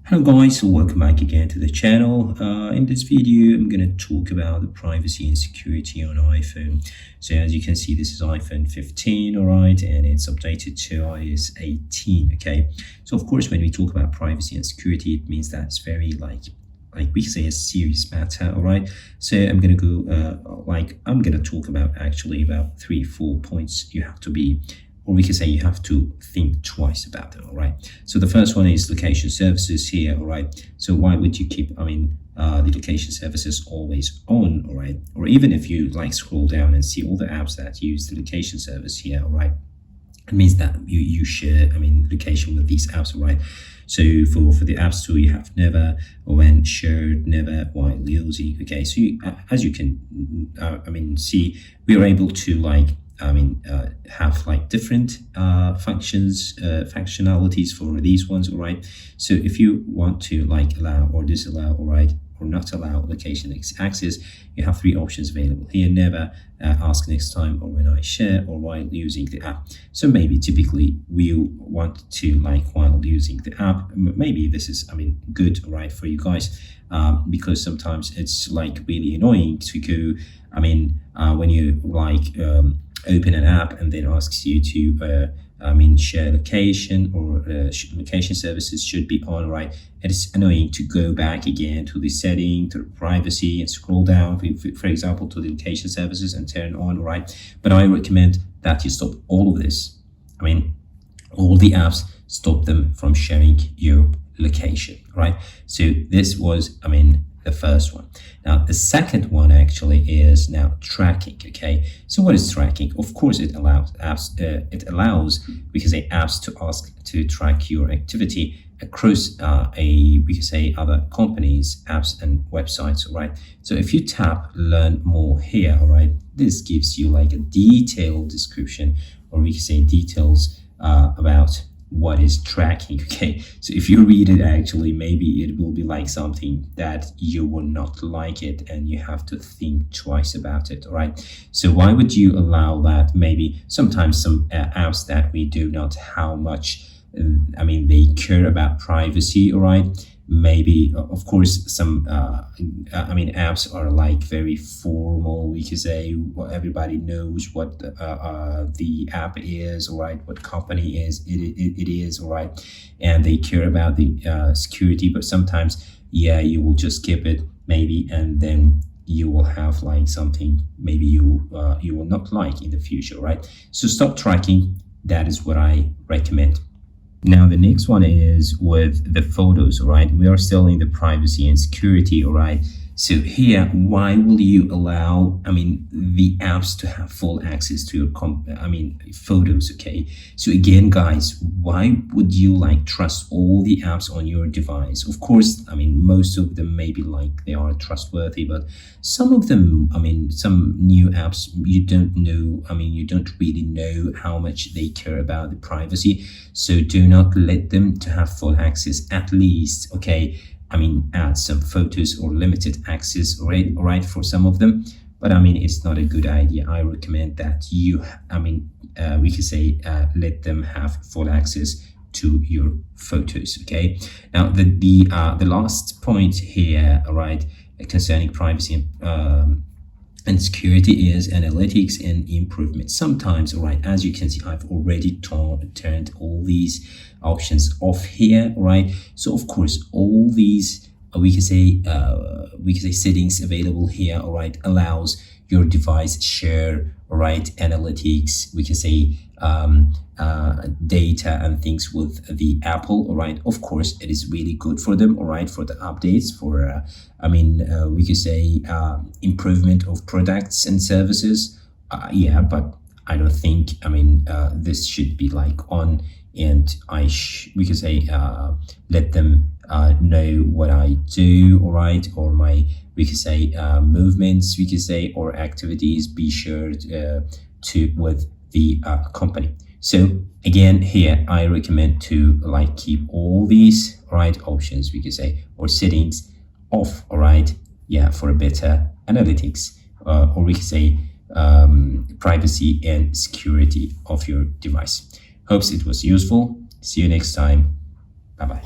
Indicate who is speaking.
Speaker 1: Hello guys, so welcome back again to the channel. In this video, I'm going to talk about the privacy and security on iPhone. So as you can see, this is iPhone 15, all right, and it's updated to iOS 18, okay? So of course, when we talk about privacy and security, it means that it's very like we say a serious matter, all right? So I'm going to go, I'm going to talk about actually about 3-4 points you have to be, or we can say you have to think twice about it, all right? So the first one is location services here, all right? So why would you keep, the location services always on, all right? Or even if you scroll down and see all the apps that use the location service here, all right? It means that you share, location with these apps, all right? So for the App Store, you have never, when, shared, never, while using, okay? So as you can, see, we are able to have different functionalities for these ones, all right? So if you want to allow or disallow, all right, or not allow location access, you have 3 options available here: never, ask next time, or when I share, or while using the app. So maybe typically we want to while using the app. Maybe this is good, right, for you guys, because sometimes it's really annoying to go when you open an app and then asks you to share location, or location services should be on, right? It is annoying to go back again to the setting, to the privacy, and scroll down, for example, to the location services and turn on, right? But I recommend that you stop all of this. All the apps, stop them from sharing your location, right? So this was, the first one. Now, the second one actually is now tracking, okay? So what is tracking? Of course, it allows apps, apps to ask to track your activity across other companies, apps, and websites, all right? So if you tap learn more here, all right, this gives you a detailed description, or we can say details about what is tracking, okay? So if you read it, actually maybe it will be something that you will not like it, and you have to think twice about it, all right? So why would you allow that? Maybe sometimes some apps that we do not how much they care about privacy, all right? Maybe of course some apps are very formal, we can say, everybody knows what the app is, all right, what company is it is, all right, and they care about the security. But sometimes, yeah, you will just skip it maybe, and then you will have something maybe you will not like in the future, right? So stop tracking. That is what I recommend. Now, the next one is with the photos, all right? We are still in the privacy and security, all right? So here, why will you allow, the apps to have full access to your, photos, okay? So again, guys, why would you trust all the apps on your device? Of course, most of them maybe they are trustworthy, but some of them, some new apps, you don't know, you don't really know how much they care about the privacy. So do not let them to have full access, at least, okay? Add some photos or limited access, right, for some of them. But it's not a good idea. I recommend that you, we can say, let them have full access to your photos, okay? Now, the last point here, all right, concerning privacy and security is analytics and improvement. Sometimes, all right, as you can see, I've already turned all these options off here, right? So of course, all these we can say settings available here, all right, allows your device share, all right, analytics, we can say data and things with the Apple, all right. Of course, it is really good for them, all right, for the updates, for we could say improvement of products and services, yeah, but I don't think this should be on, and we could say let them know what I do, all right, or my, we could say, movements, we could say, or activities be shared to with the company. So again, here I recommend to keep all these right options, we could say, or settings off, all right, yeah, for a better analytics, or we could say privacy and security of your device. Hopes it was useful. See you next time. Bye bye.